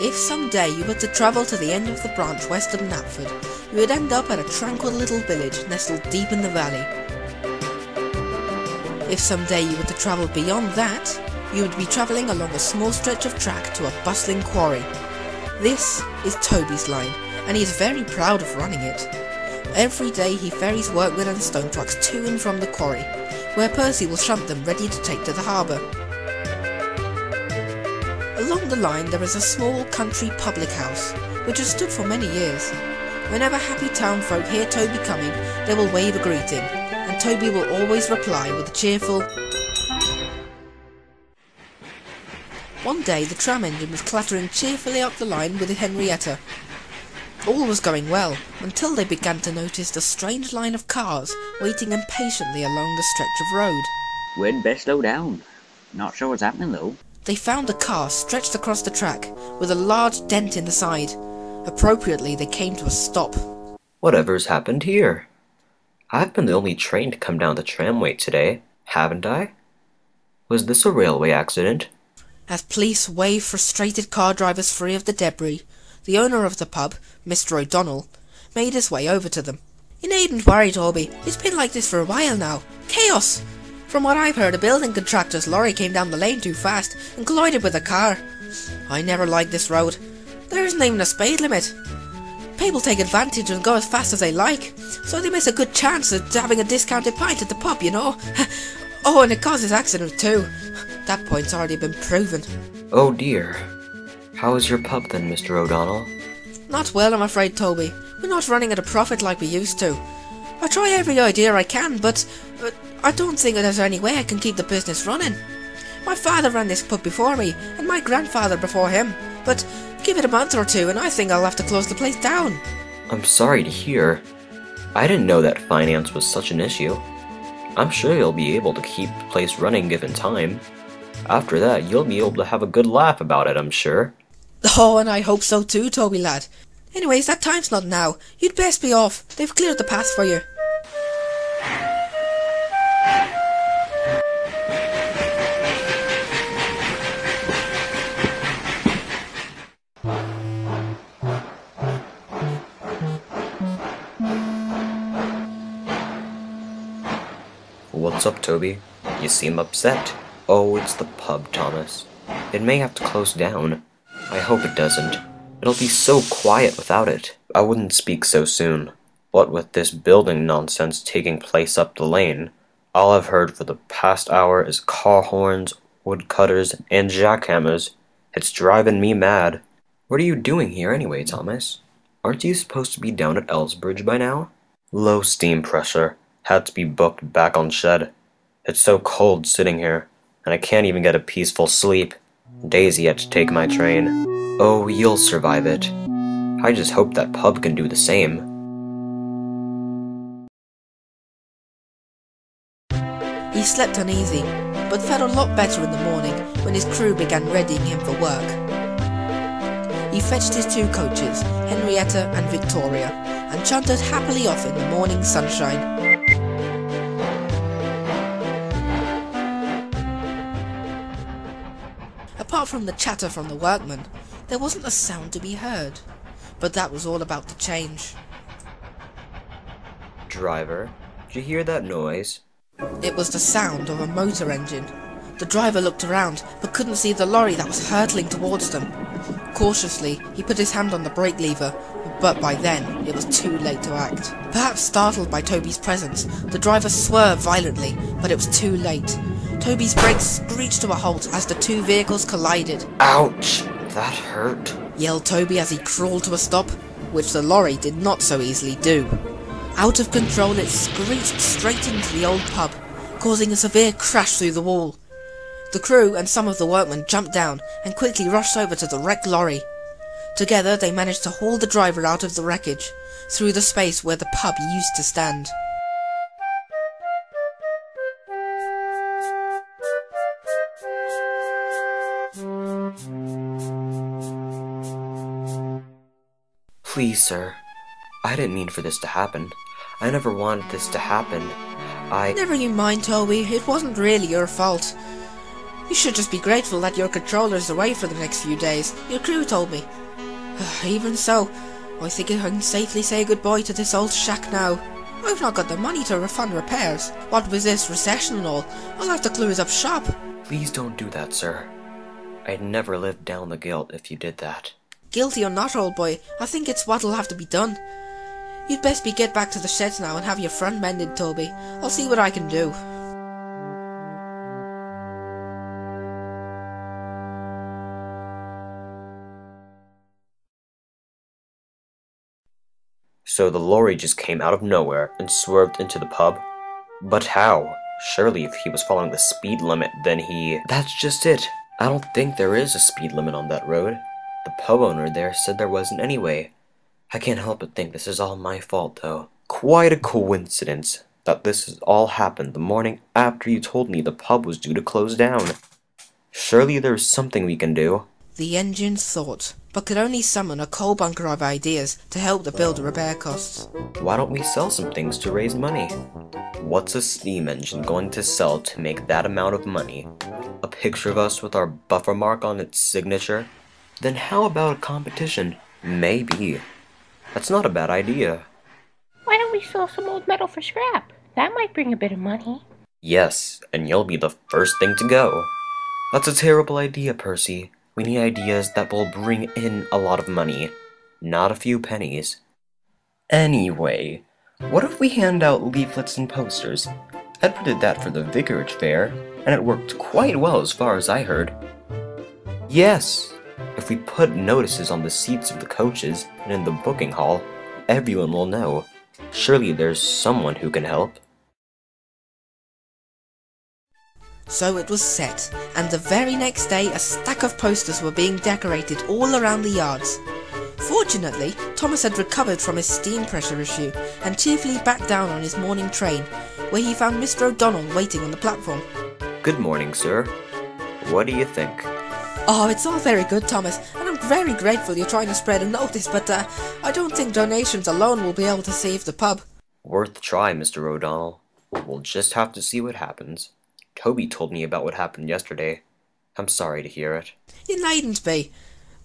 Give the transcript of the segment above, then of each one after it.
If someday you were to travel to the end of the branch west of Knapford, you would end up at a tranquil little village nestled deep in the valley. If someday you were to travel beyond that, you would be travelling along a small stretch of track to a bustling quarry. This is Toby's line, and he is very proud of running it. Every day he ferries workmen and stone trucks to and from the quarry, where Percy will shunt them ready to take to the harbour. Along the line there is a small country public house, which has stood for many years. Whenever happy town folk hear Toby coming, they will wave a greeting, and Toby will always reply with a cheerful... One day the tram engine was clattering cheerfully up the line with Henrietta. All was going well, until they began to notice a strange line of cars waiting impatiently along the stretch of road. We'd best slow down. Not sure what's happening though. They found a car stretched across the track, with a large dent in the side. Appropriately, they came to a stop. Whatever's happened here? I've been the only train to come down the tramway today, haven't I? Was this a railway accident? As police waved frustrated car drivers free of the debris, the owner of the pub, Mr. O'Donnell, made his way over to them. "You needn't worry, Toby. It's been like this for a while now. Chaos! From what I've heard, a building contractor's lorry came down the lane too fast and collided with a car. I never liked this road. There isn't even a speed limit. People take advantage and go as fast as they like, so they miss a good chance of having a discounted pint at the pub, you know. Oh, and it causes accidents too. That point's already been proven." Oh dear. How is your pub then, Mr. O'Donnell? "Not well, I'm afraid, Toby. We're not running at a profit like we used to. I try every idea I can, but I don't think there's any way I can keep the business running. My father ran this pub before me, and my grandfather before him, but give it a month or two and I think I'll have to close the place down." I'm sorry to hear. I didn't know that finance was such an issue. I'm sure you'll be able to keep the place running given time. After that, you'll be able to have a good laugh about it, I'm sure. Oh, and I hope so too, Toby lad. Anyways, that time's not now. You'd best be off. They've cleared the path for you. What's up, Toby? You seem upset. Oh, it's the pub, Thomas. It may have to close down. I hope it doesn't. It'll be so quiet without it. I wouldn't speak so soon. What with this building nonsense taking place up the lane, all I've heard for the past hour is car horns, woodcutters, and jackhammers. It's driving me mad. What are you doing here anyway, Thomas? Aren't you supposed to be down at Elsbridge by now? Low steam pressure. Had to be booked back on shed. It's so cold sitting here, and I can't even get a peaceful sleep. Days yet to take my train. Oh, you'll survive it. I just hope that pub can do the same. He slept uneasy, but felt a lot better in the morning when his crew began readying him for work. He fetched his two coaches, Henrietta and Victoria, and chunted happily off in the morning sunshine. Apart from the chatter from the workmen, there wasn't a sound to be heard, but that was all about to change. Driver, did you hear that noise? It was the sound of a motor engine. The driver looked around, but couldn't see the lorry that was hurtling towards them. Cautiously, he put his hand on the brake lever, but by then, it was too late to act. Perhaps startled by Toby's presence, the driver swerved violently, but it was too late. Toby's brakes screeched to a halt as the two vehicles collided. Ouch! That hurt. Yelled Toby as he crawled to a stop, which the lorry did not so easily do. Out of control, it screeched straight into the old pub, causing a severe crash through the wall. The crew and some of the workmen jumped down and quickly rushed over to the wrecked lorry. Together they managed to haul the driver out of the wreckage, through the space where the pub used to stand. Please, sir. I didn't mean for this to happen. I never wanted this to happen. Never you mind, Toby. It wasn't really your fault. You should just be grateful that your controller's away for the next few days, your crew told me. Even so, I think I can safely say goodbye to this old shack now. I've not got the money to refund repairs. What with this recession and all, I'll have to close up shop. Please don't do that, sir. I'd never live down the guilt if you did that. Guilty or not, old boy, I think it's what'll have to be done. You'd best be get back to the sheds now and have your front mended, Toby. I'll see what I can do. So the lorry just came out of nowhere and swerved into the pub? But how? Surely if he was following the speed limit, then he... That's just it. I don't think there is a speed limit on that road. The pub owner there said there wasn't anyway. I can't help but think this is all my fault, though. Quite a coincidence that this has all happened the morning after you told me the pub was due to close down. Surely there's something we can do. The engine thought, but could only summon a coal bunker of ideas to help the build repair costs. Why don't we sell some things to raise money? What's a steam engine going to sell to make that amount of money? A picture of us with our buffer mark on its signature? Then how about a competition? Maybe. That's not a bad idea. Why don't we sell some old metal for scrap? That might bring a bit of money. Yes, and you'll be the first thing to go. That's a terrible idea, Percy. We need ideas that will bring in a lot of money, not a few pennies. Anyway, what if we hand out leaflets and posters? Edward did that for the vicarage fair, and it worked quite well as far as I heard. Yes, if we put notices on the seats of the coaches and in the booking hall, everyone will know. Surely there's someone who can help. So it was set, and the very next day a stack of posters were being decorated all around the yards. Fortunately, Thomas had recovered from his steam pressure issue and cheerfully backed down on his morning train, where he found Mr. O'Donnell waiting on the platform. Good morning, sir. What do you think? Oh, it's all very good, Thomas, and I'm very grateful you're trying to spread a notice, but I don't think donations alone will be able to save the pub. Worth a try, Mr. O'Donnell. We'll just have to see what happens. Toby told me about what happened yesterday. I'm sorry to hear it. You needn't be.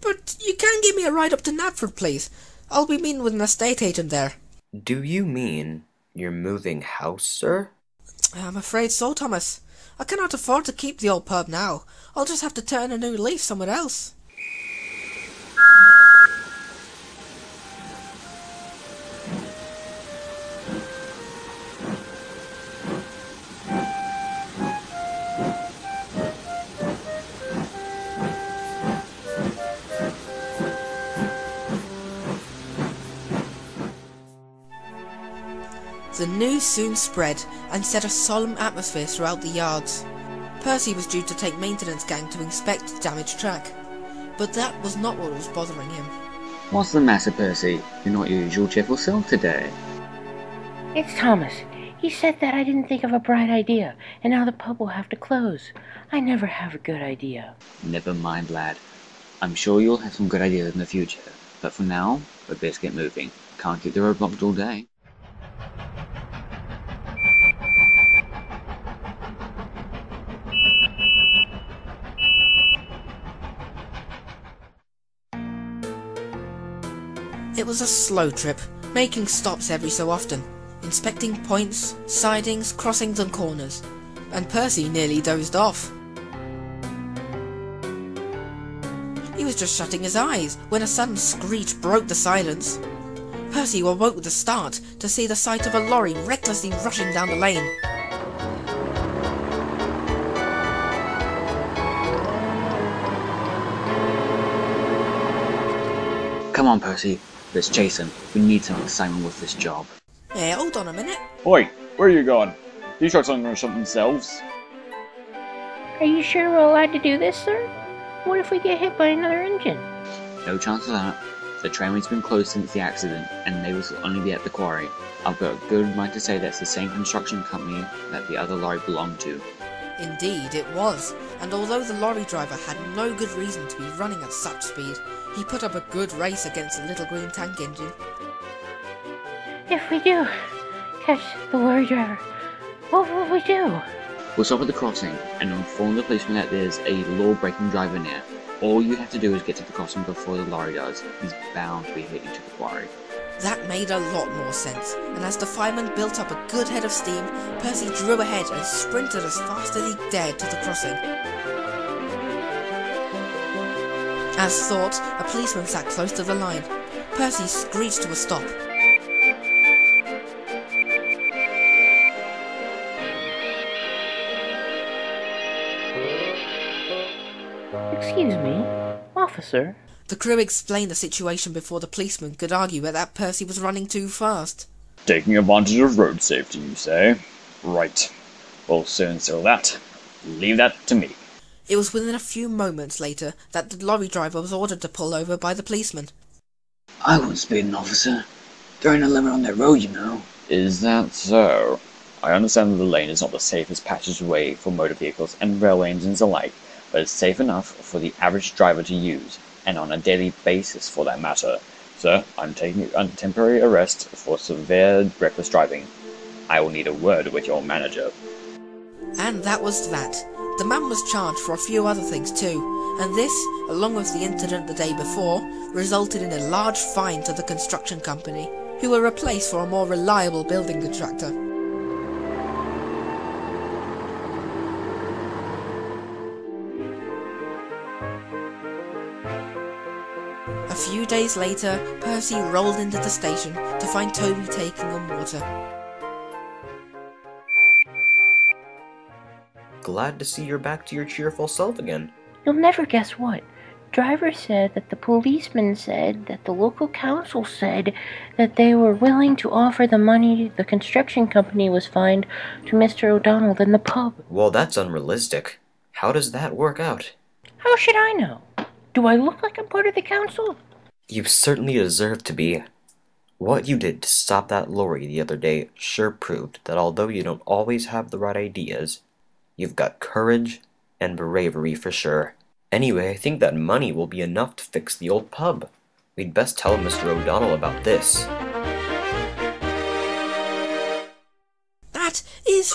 But you can give me a ride up to Knapford, please. I'll be meeting with an estate agent there. Do you mean you're moving house, sir? I'm afraid so, Thomas. I cannot afford to keep the old pub now. I'll just have to turn a new leaf somewhere else. The news soon spread and set a solemn atmosphere throughout the yards. Percy was due to take maintenance gang to inspect the damaged track, but that was not what was bothering him. What's the matter, Percy? You're not your usual cheerful self today. It's Thomas. He said that I didn't think of a bright idea, and now the pub will have to close. I never have a good idea. Never mind, lad. I'm sure you'll have some good ideas in the future, but for now, we'd best get moving. Can't keep the road blocked all day. It was a slow trip, making stops every so often, inspecting points, sidings, crossings and corners, and Percy nearly dozed off. He was just shutting his eyes when a sudden screech broke the silence. Percy awoke with a start to see the sight of a lorry recklessly rushing down the lane. Come on, Percy. Let's chase him. We need some excitement with this job. Hey, hold on a minute. Oi, where are you going? These trucks aren't going to shut themselves. Are you sure we're allowed to do this, sir? What if we get hit by another engine? No chance of that. The trainway's been closed since the accident, and neighbours will only be at the quarry. I've got a good mind to say that's the same construction company that the other lorry belonged to. Indeed, it was, and although the lorry driver had no good reason to be running at such speed, he put up a good race against the little green tank engine. If we do catch the lorry driver, what will we do? We'll stop at the crossing and inform the policeman that there's a law-breaking driver near. All you have to do is get to the crossing before the lorry does. He's bound to be heading to the quarry. That made a lot more sense, and as the fireman built up a good head of steam, Percy drew ahead and sprinted as fast as he dared to the crossing. As thought, a policeman sat close to the line. Percy screeched to a stop. Excuse me, officer. The crew explained the situation before the policeman could argue that Percy was running too fast. Taking advantage of road safety, you say? Right. We'll soon settle that. Leave that to me. It was within a few moments later that the lorry driver was ordered to pull over by the policeman. I wouldn't speed an officer. There ain't a limit on that road, you know. Is that so? I understand that the lane is not the safest passageway for motor vehicles and railway engines alike, but it's safe enough for the average driver to use, and on a daily basis for that matter. Sir, I'm taking you under temporary arrest for severe reckless driving. I will need a word with your manager. And that was that. The man was charged for a few other things too, and this, along with the incident the day before, resulted in a large fine to the construction company, who were replaced for a more reliable building contractor. A few days later, Percy rolled into the station to find Toby taking on water. Glad to see you're back to your cheerful self again. You'll never guess what. Driver said that the policeman said that the local council said that they were willing to offer the money the construction company was fined to Mr. O'Donnell in the pub. Well, that's unrealistic. How does that work out? How should I know? Do I look like I'm part of the council? You certainly deserve to be. What you did to stop that lorry the other day sure proved that although you don't always have the right ideas, you've got courage and bravery for sure. Anyway, I think that money will be enough to fix the old pub. We'd best tell Mr. O'Donnell about this. That is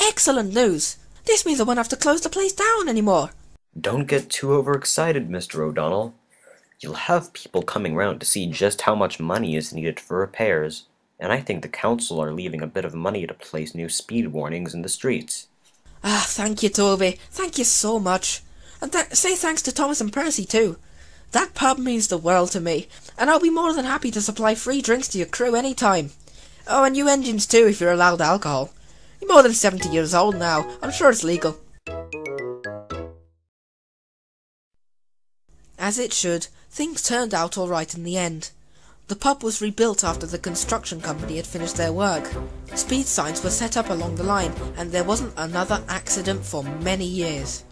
excellent news! This means I won't have to close the place down anymore! Don't get too overexcited, Mr. O'Donnell. You'll have people coming round to see just how much money is needed for repairs, and I think the council are leaving a bit of money to place new speed warnings in the streets. Ah, thank you, Toby. Thank you so much. And say thanks to Thomas and Percy too. That pub means the world to me, and I'll be more than happy to supply free drinks to your crew any time. Oh, and new engines too if you're allowed alcohol. You're more than 70 years old now. I'm sure it's legal. As it should, things turned out alright in the end. The pub was rebuilt after the construction company had finished their work. Speed signs were set up along the line, and there wasn't another accident for many years.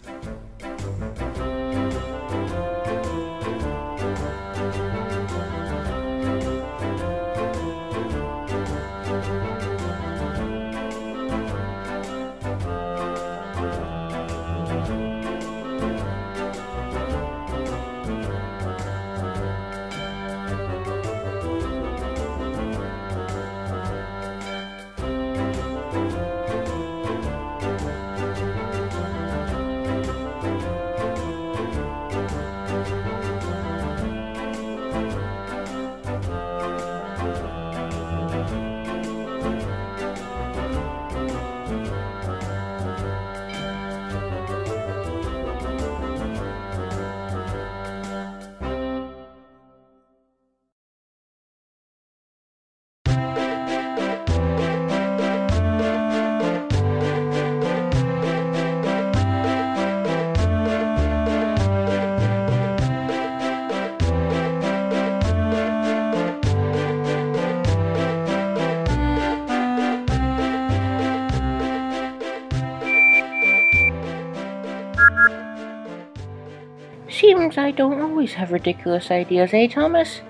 Seems I don't always have ridiculous ideas, eh, Thomas?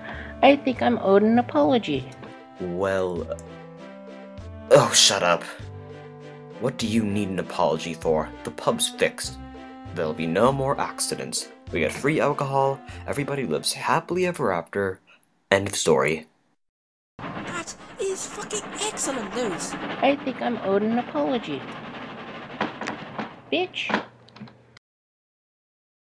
I think I'm owed an apology. Well... Oh, shut up. What do you need an apology for? The pub's fixed. There'll be no more accidents. We get free alcohol, everybody lives happily ever after. End of story. That is fucking excellent news! I think I'm owed an apology. bitch.